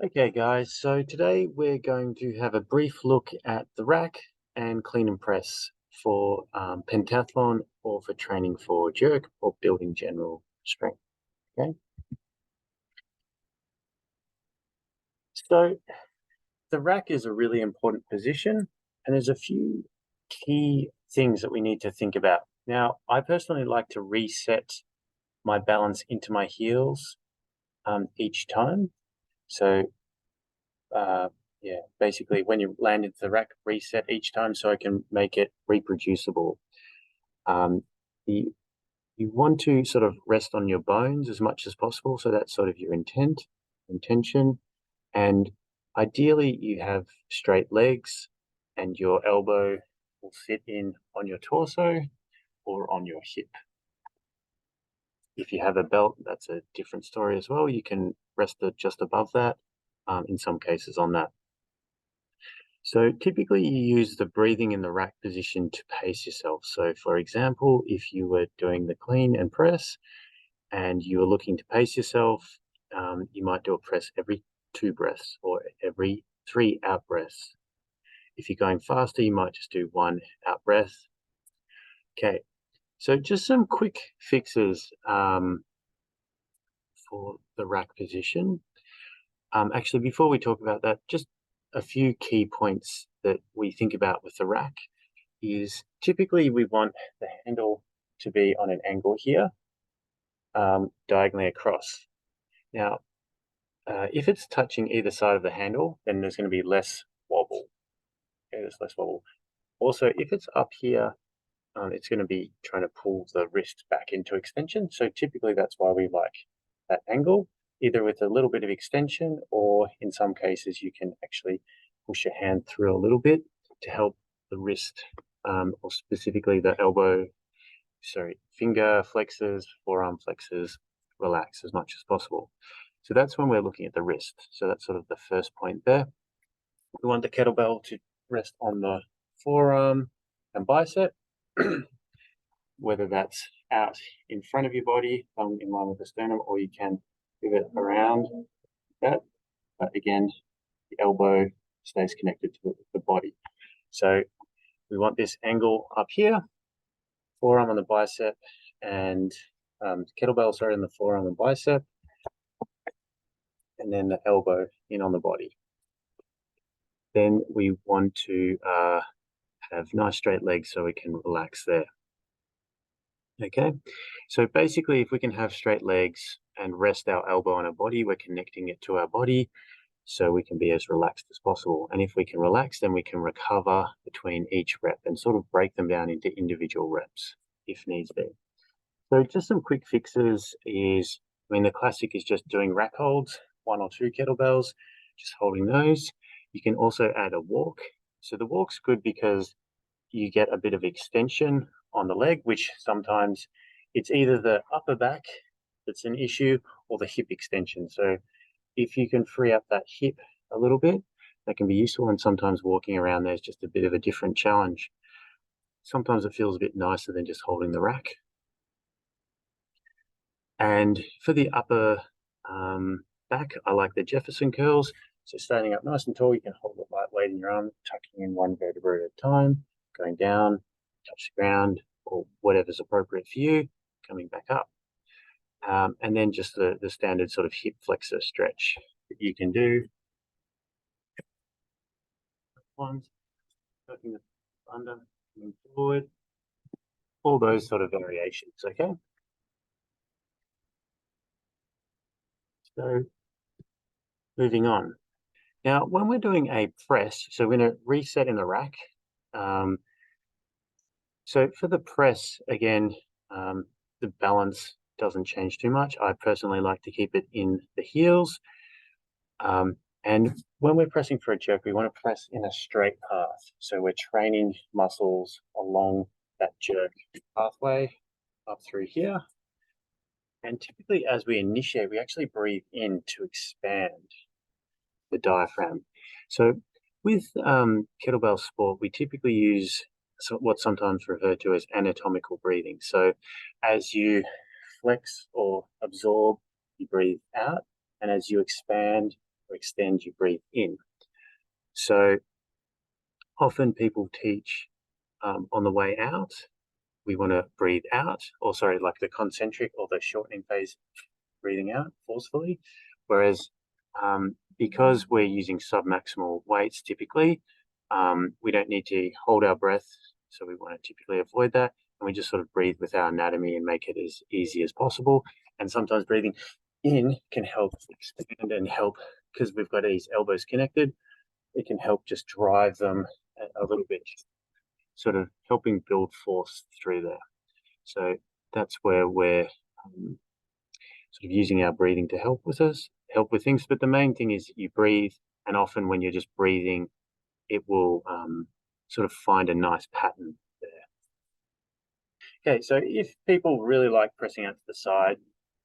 Okay, guys, so today we're going to have a brief look at the rack and clean and press for pentathlon or for training for jerk or building general strength. Okay, so the rack is a really important position, and there's a few key things that we need to think about. Now, I personally like to reset my balance into my heels each time. So uh, yeah, basically when you land into the rack, reset each time so I can make it reproducible. Um, you, you want to sort of rest on your bones as much as possible. So that's sort of your intention. And ideally you have straight legs and your elbow will sit in on your torso or on your hip. If you have a belt, that's a different story as well. You can rest it just above that, in some cases on that. So typically you use the breathing in the rack position to pace yourself. So for example, if you were doing the clean and press and you were looking to pace yourself, you might do a press every 2 breaths or every 3 out breaths. If you're going faster, you might just do 1 out breath. Okay, so just some quick fixes for the rack position. Actually, before we talk about that, just a few key points that we think about with the rack is typically we want the handle to be on an angle here, diagonally across. Now, if it's touching either side of the handle, then there's going to be less wobble. Okay, there's less wobble. Also, if it's up here, it's going to be trying to pull the wrist back into extension. So typically that's why we like that angle, either with a little bit of extension, or in some cases you can actually push your hand through a little bit to help the wrist, or specifically the finger flexors, forearm flexors, relax as much as possible. So that's when we're looking at the wrist. So that's sort of the first point there. We want the kettlebell to rest on the forearm and bicep, whether that's out in front of your body, in line with the sternum, or you can pivot around that. But again, the elbow stays connected to the body. So we want this angle up here, forearm on the bicep, and kettlebell, sorry, on the forearm and bicep, and then the elbow in on the body. Then we want to have nice straight legs so we can relax there. Okay, so basically if we can have straight legs and rest our elbow on our body, we're connecting it to our body so we can be as relaxed as possible. And if we can relax, then we can recover between each rep and sort of break them down into individual reps if needs be. So just some quick fixes is, the classic is just doing rack holds, 1 or 2 kettlebells, just holding those. You can also add a walk. So the walk's good because you get a bit of extension on the leg, which sometimes it's either the upper back that's an issue or the hip extension. So if you can free up that hip a little bit, that can be useful. And sometimes walking around there's just a bit of a different challenge. Sometimes it feels a bit nicer than just holding the rack. And for the upper back, I like the Jefferson curls. So standing up nice and tall, you can hold it lightweight in your arm, tucking in one vertebra at a time, going down, touch the ground, or whatever's appropriate for you, coming back up. And then just the standard sort of hip flexor stretch that you can do. Ones, tucking the under, coming forward, all those sort of variations, okay? So moving on. Now, when we're doing a press, so we're going to reset in the rack. So for the press, again, the balance doesn't change too much. I personally like to keep it in the heels. And when we're pressing for a jerk, we want to press in a straight path. So we're training muscles along that jerk pathway up through here. And typically as we initiate, we actually breathe in to expand the diaphragm. So with kettlebell sport, we typically use what's sometimes referred to as anatomical breathing. So as you flex or absorb, you breathe out, and as you expand, or extend, you breathe in. So often people teach on the way out, we want to breathe out, or sorry, like the concentric or the shortening phase, breathing out forcefully. Whereas because we're using submaximal weights typically, we don't need to hold our breath. So we want to typically avoid that. And we just sort of breathe with our anatomy and make it as easy as possible. And sometimes breathing in can help expand and help, because we've got these elbows connected, it can help just drive them a little bit, sort of helping build force through there. So that's where we're sort of using our breathing to help with things. But the main thing is you breathe, and often when you're just breathing, it will sort of find a nice pattern there. Okay, so if people really like pressing out to the side,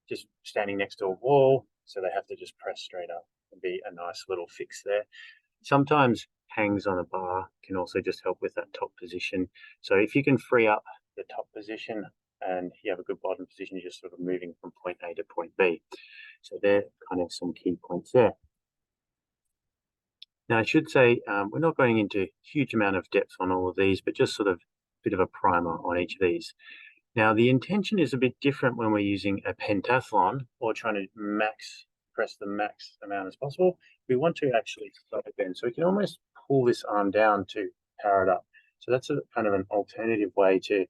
just standing next to a wall, so they have to just press straight up and be a nice little fix there. Sometimes hangs on a bar can also just help with that top position. So if you can free up the top position and you have a good bottom position, you're just sort of moving from point A to point B. So they're kind of some key points there. Now, I should say we're not going into a huge amount of depth on all of these, but just sort of a bit of a primer on each of these. Now, the intention is a bit different when we're using a pentathlon or trying to press the max amount as possible. We want to actually side bend, so we can almost pull this arm down to power it up. So that's a kind of an alternative way to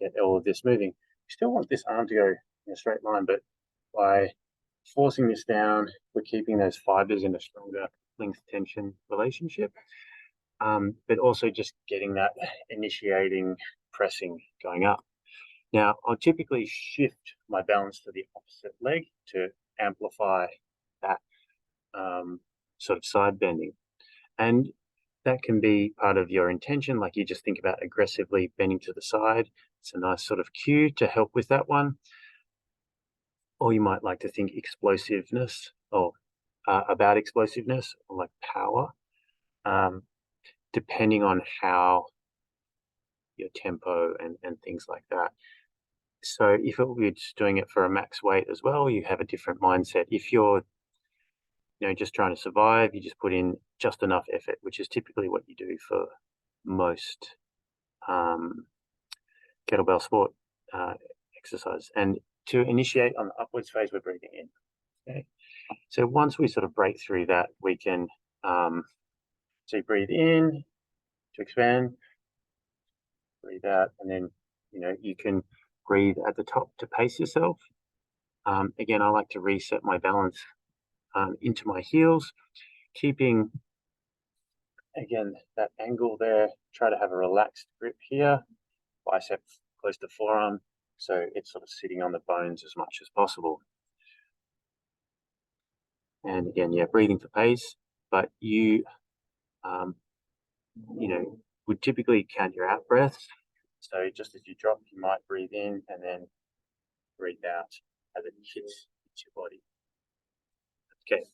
get all of this moving. We still want this arm to go in a straight line, but by forcing this down, we're keeping those fibers in a stronger length tension relationship, but also just getting that initiating pressing going up. Now, I'll typically shift my balance to the opposite leg to amplify that sort of side bending. And that can be part of your intention, like you just think about aggressively bending to the side. It's a nice sort of cue to help with that one. Or you might like to think explosiveness or about explosiveness or like power, depending on how your tempo and things like that. So if you're just doing it for a max weight as well, you have a different mindset. If you're just trying to survive, you just put in just enough effort, which is typically what you do for most kettlebell sport exercise. And to initiate on the upwards phase, we're breathing in. Okay. So once we sort of break through that, we can so you breathe in to expand, breathe out, and then you can breathe at the top to pace yourself. Again, I like to reset my balance into my heels, keeping, again, that angle there. Try to have a relaxed grip here, bicep close to forearm, so it's sort of sitting on the bones as much as possible. And again, yeah, breathing for pace, but you would typically count your out breaths. So just as you drop, you might breathe in and then breathe out as it hits your body. Okay,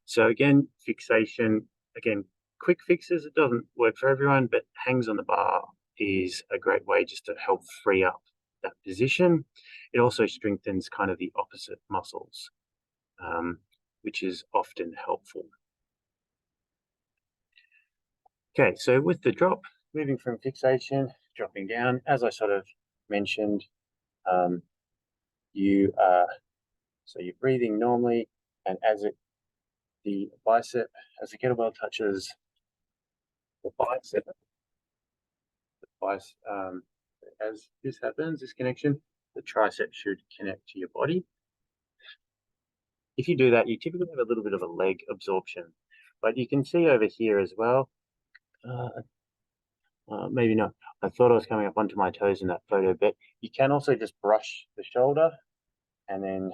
so again, fixation, again, quick fixes, it doesn't work for everyone, but hangs on the bar is a great way just to help free up that position. It also strengthens kind of the opposite muscles, which is often helpful. Okay, so with the drop, moving from fixation, dropping down, as I sort of mentioned, you're breathing normally, and as the kettlebell touches the bicep, as this happens, this connection, the tricep should connect to your body. If you do that, you typically have a little bit of a leg absorption, but you can see over here as well. Maybe not. I thought I was coming up onto my toes in that photo, but you can also just brush the shoulder, and then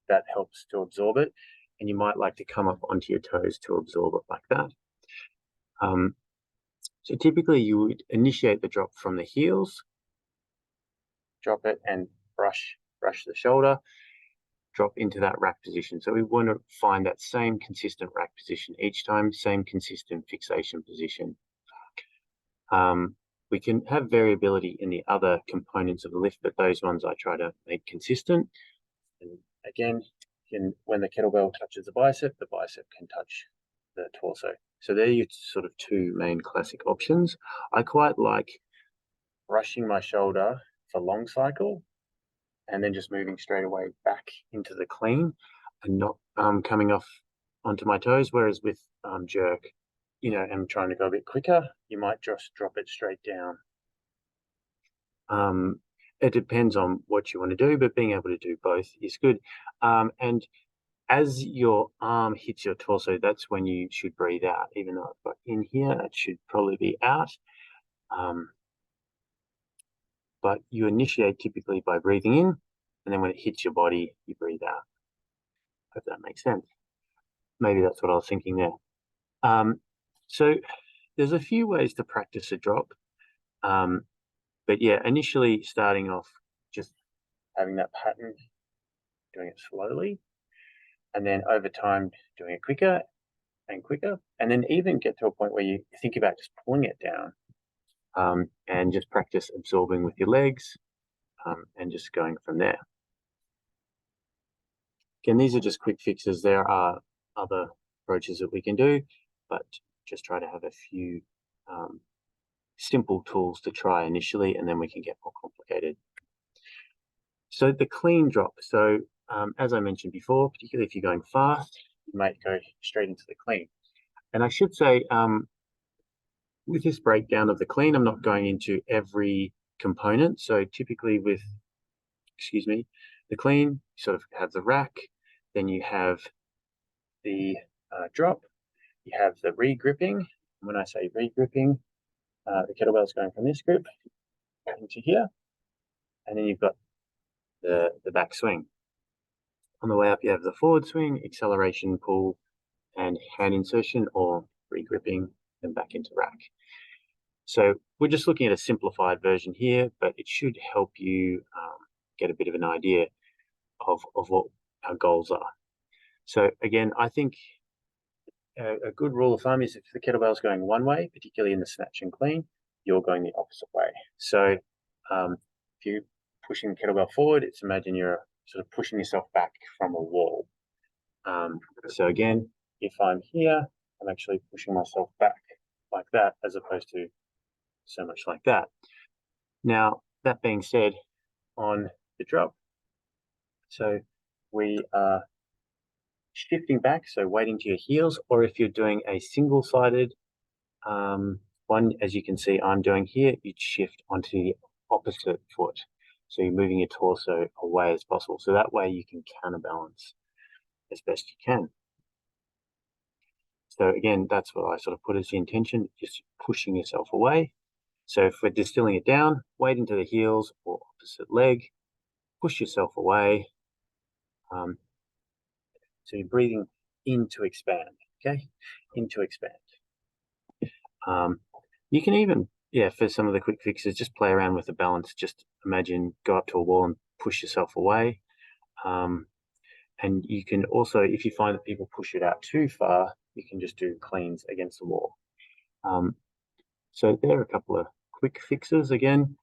that helps to absorb it. And you might like to come up onto your toes to absorb it like that. So typically you would initiate the drop from the heels, drop it and brush the shoulder, drop into that rack position. So we want to find that same consistent rack position each time, same consistent fixation position. We can have variability in the other components of the lift, but those ones I try to make consistent. And again, when the kettlebell touches the bicep can touch the torso. So they're your sort of two main classic options. I quite like brushing my shoulder for long cycle and then just moving straight away back into the clean and not coming off onto my toes. Whereas with jerk, and trying to go a bit quicker, you might just drop it straight down. It depends on what you want to do, but being able to do both is good. And as your arm hits your torso, that's when you should breathe out. Even though I've got in here, it should probably be out. But you initiate typically by breathing in, and then when it hits your body, you breathe out. Hope that makes sense. Maybe that's what I was thinking there. So there's a few ways to practice a drop. But yeah, initially starting off just having that pattern, doing it slowly, and then over time doing it quicker and quicker, and then even get to a point where you think about just pulling it down, and just practice absorbing with your legs, and just going from there. Again, these are just quick fixes. There are other approaches that we can do, but just try to have a few simple tools to try initially, and then we can get more complicated. So the clean drop. So as I mentioned before, particularly if you're going fast, you might go straight into the clean. And I should say, with this breakdown of the clean, I'm not going into every component. So typically with, the clean, you sort of have the rack, then you have the drop, you have the re-gripping. When I say re-gripping, the kettlebell is going from this grip into here, and then you've got the back swing. On the way up, you have the forward swing, acceleration, pull, and hand insertion, or re-gripping, and back into rack. So we're just looking at a simplified version here, but it should help you get a bit of an idea of what our goals are. So again, I think a good rule of thumb is if the kettlebell is going one way, particularly in the snatch and clean, you're going the opposite way. So if you're pushing the kettlebell forward, it's imagine you're sort of pushing yourself back from a wall. So again, if I'm here, I'm actually pushing myself back like that, as opposed to so much like that. Now, that being said, on the drop, so we are shifting back, so weighting to your heels, or if you're doing a single-sided one, as you can see I'm doing here, you'd shift onto the opposite foot. So you're moving your torso away as possible. So that way you can counterbalance as best you can. So again, that's what I sort of put as the intention, just pushing yourself away. So if we're distilling it down, weight into the heels or opposite leg, push yourself away. So you're breathing in to expand, okay? In to expand. You can even, for some of the quick fixes, just play around with the balance. Just imagine, go up to a wall and push yourself away. And you can also, if you find that people push it out too far, you can just do cleans against the wall. So there are a couple of quick fixes again.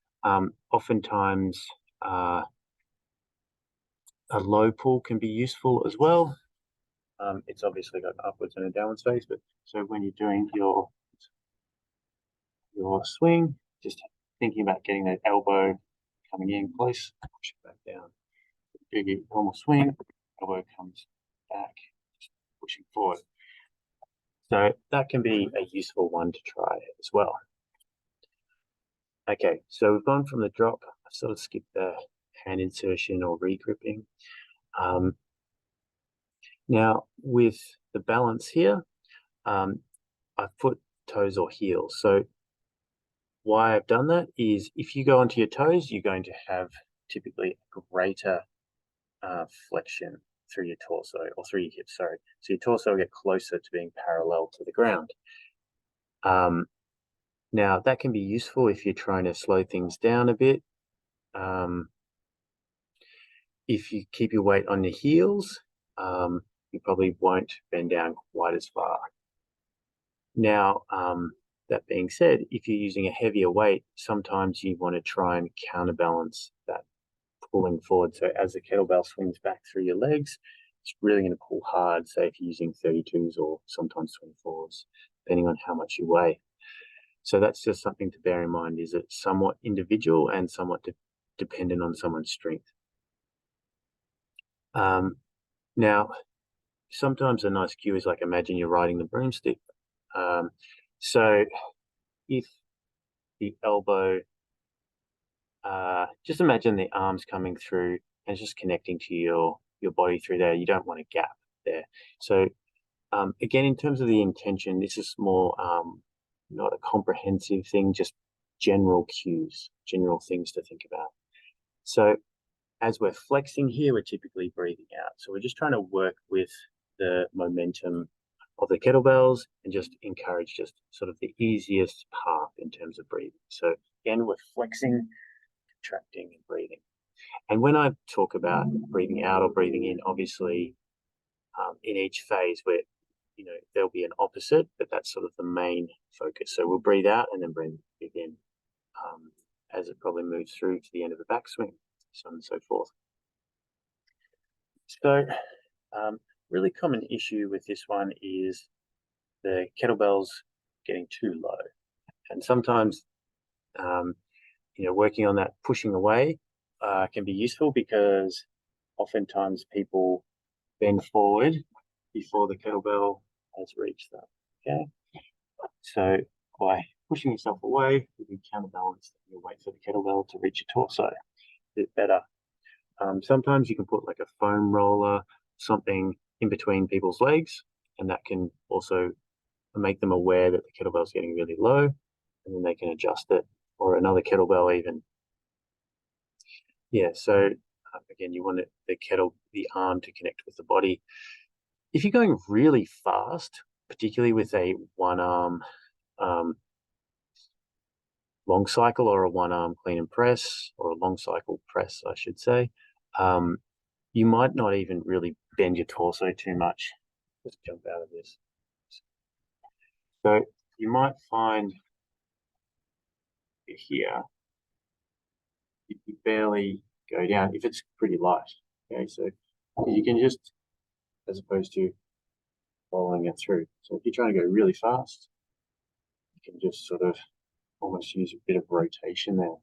Oftentimes, a low pull can be useful as well. It's obviously got upwards and a downward space, but so when you're doing your swing, just thinking about getting that elbow coming in close, push it back down. Do your normal swing, elbow comes back, just pushing forward. So that can be a useful one to try as well. Okay, so we've gone from the drop. I've sort of skipped the hand insertion or re-gripping. Now with the balance here, I've put toes or heels. So why I've done that is if you go onto your toes, you're going to have typically greater flexion through your torso, or through your hips, sorry. So your torso will get closer to being parallel to the ground. Now that can be useful if you're trying to slow things down a bit. If you keep your weight on your heels, you probably won't bend down quite as far. Now, that being said, if you're using a heavier weight, sometimes you want to try and counterbalance that pulling forward. So as the kettlebell swings back through your legs, it's really going to pull hard, say if you're using 32s or sometimes 24s, depending on how much you weigh. So that's just something to bear in mind, is it's somewhat individual and somewhat dependent on someone's strength. Now, sometimes a nice cue is like, imagine you're riding the broomstick. So if the elbow, just imagine the arms coming through and just connecting to your body through there. You don't want a gap there. So again, in terms of the intention, this is more not a comprehensive thing, just general cues, general things to think about. So as we're flexing here, we're typically breathing out. So we're just trying to work with the momentum of the kettlebells and just encourage just sort of the easiest path in terms of breathing. So again, we're flexing, contracting, and breathing. And when I talk about breathing out or breathing in, obviously in each phase where, there'll be an opposite, but that's sort of the main focus. So we'll breathe out and then breathe in as it probably moves through to the end of the backswing, so on and so forth. So really common issue with this one is the kettlebells getting too low. And sometimes, working on that pushing away can be useful, because oftentimes people bend forward before the kettlebell has reached that. Okay, so by pushing yourself away, you can counterbalance your weight for the kettlebell to reach your torso a bit better. Sometimes you can put like a foam roller, something in between people's legs, and that can also make them aware that the kettlebell is getting really low, and then they can adjust it, or another kettlebell even. Yeah, so again, you want the arm to connect with the body. If you're going really fast, particularly with a one-arm long cycle or a one-arm clean and press, or a long cycle press, I should say, you might not even really bend your torso too much. Let's jump out of this. So you might find here, you barely go down if it's pretty light. Okay, so you can just, as opposed to following it through. So if you're trying to go really fast, you can just sort of almost use a bit of rotation there.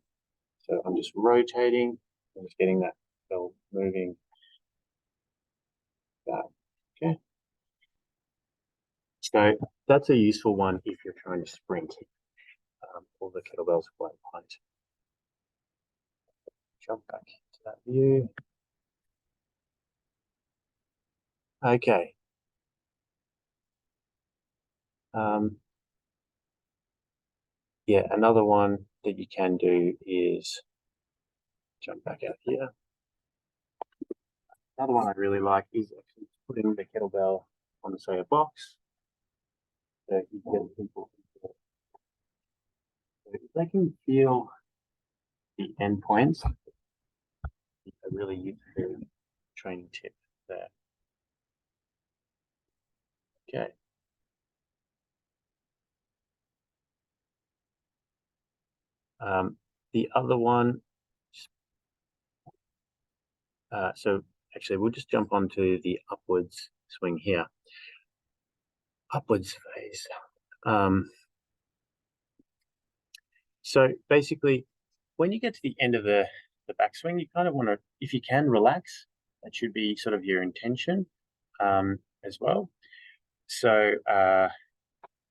So I'm just rotating, I'm just getting that bell moving back. Okay. So that's a useful one if you're trying to sprint, or the kettlebell's quite light. Jump back to that view. Okay. Yeah, another one that you can do is jump back out here. Another one I really like is actually putting the kettlebell on, say, a box. So you get people, so if they can feel the endpoints, it's a really useful training tip there. Okay. The other one, so actually we'll just jump onto the upwards swing here. Upwards phase. So basically, when you get to the end of the backswing, you kind of want to, if you can, relax. That should be sort of your intention as well. So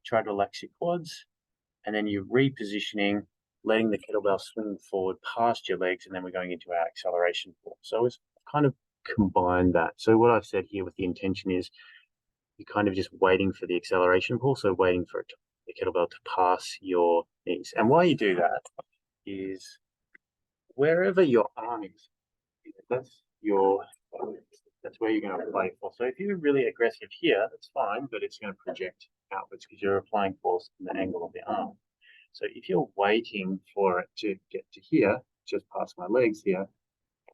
try to relax your quads, and then you're repositioning, letting the kettlebell swing forward past your legs, and then we're going into our acceleration pull. So it's kind of combined that. So what I've said here with the intention is you're kind of just waiting for the acceleration pull, so waiting for the kettlebell to pass your knees. And why you do that is wherever your arm is, that's where you're going to apply force. So if you're really aggressive here, that's fine, but it's going to project outwards because you're applying force in the angle of the arm. So if you're waiting for it to get to here, just past my legs here, and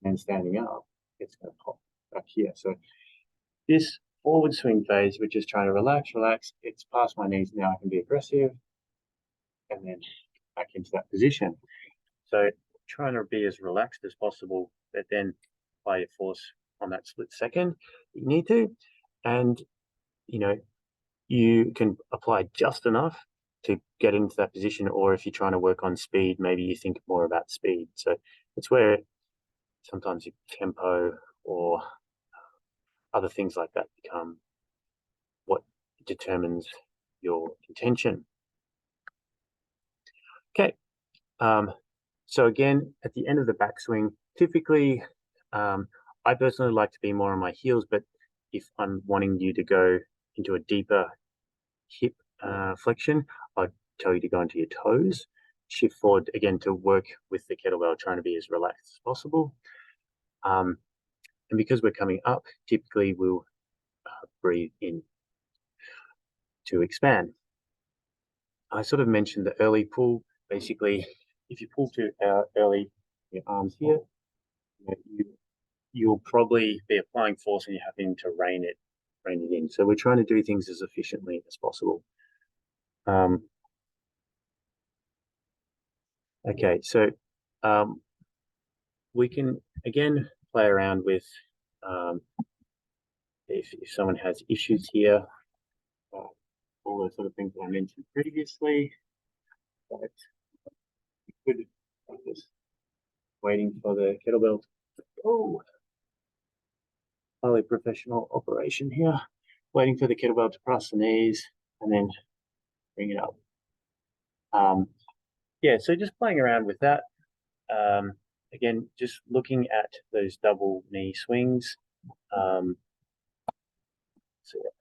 then standing up, it's going to pop back here. So this forward swing phase, we're just trying to relax. It's past my knees now. I can be aggressive, and then back into that position. So trying to be as relaxed as possible, but then apply your force on that split second you need to. And, you can apply just enough to get into that position, or if you're trying to work on speed, maybe you think more about speed. So it's where sometimes your tempo or other things like that become what determines your intention. Okay, so again, at the end of the backswing, typically, I personally like to be more on my heels, but if I'm wanting you to go into a deeper hip flexion, I'd tell you to go into your toes, shift forward again to work with the kettlebell, trying to be as relaxed as possible. And because we're coming up, typically we'll breathe in to expand. I sort of mentioned the early pull. Basically, if you pull too early, your arms here, you'll probably be applying force and you're having to rein it in. So we're trying to do things as efficiently as possible. Okay, so we can again play around with if someone has issues here, all those sort of things that I mentioned previously. But we could just waiting for the kettlebell. Oh, highly professional operation here. Waiting for the kettlebell to cross the knees and then bring it up. Yeah, so just playing around with that. Again, just looking at those double knee swings. So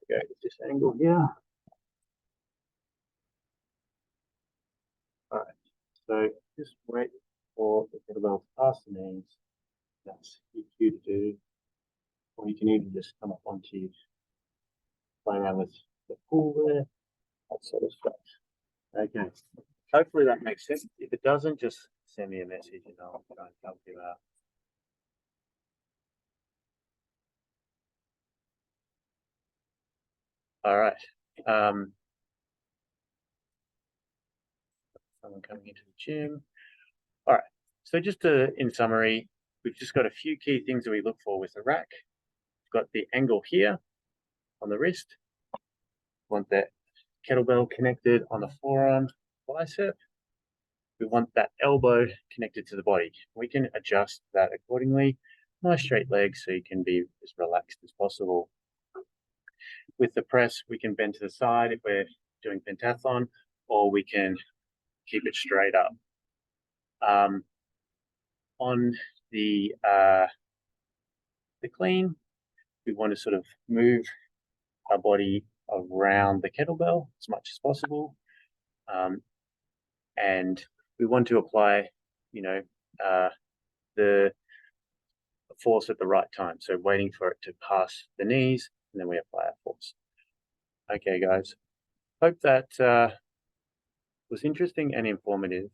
go with this angle here. All right, so just wait for the kettlebell to pass the knees. That's easy to do. Or you can even just come up onto play around with the pull there, that sort of stuff. Okay, hopefully that makes sense. If it doesn't, just send me a message and I'll try and help you out. All right. Someone coming into the gym. All right. So just in summary, we've just got a few key things that we look for with the rack. We've got the angle here on the wrist. We want that kettlebell connected on the forearm, bicep. We want that elbow connected to the body. We can adjust that accordingly. Nice straight legs so you can be as relaxed as possible. With the press, we can bend to the side if we're doing pentathlon, or we can keep it straight up. On the clean, we want to sort of move our body around the kettlebell as much as possible. And we want to apply, the force at the right time. So waiting for it to pass the knees, and then we apply our force. Okay, guys. Hope that was interesting and informative.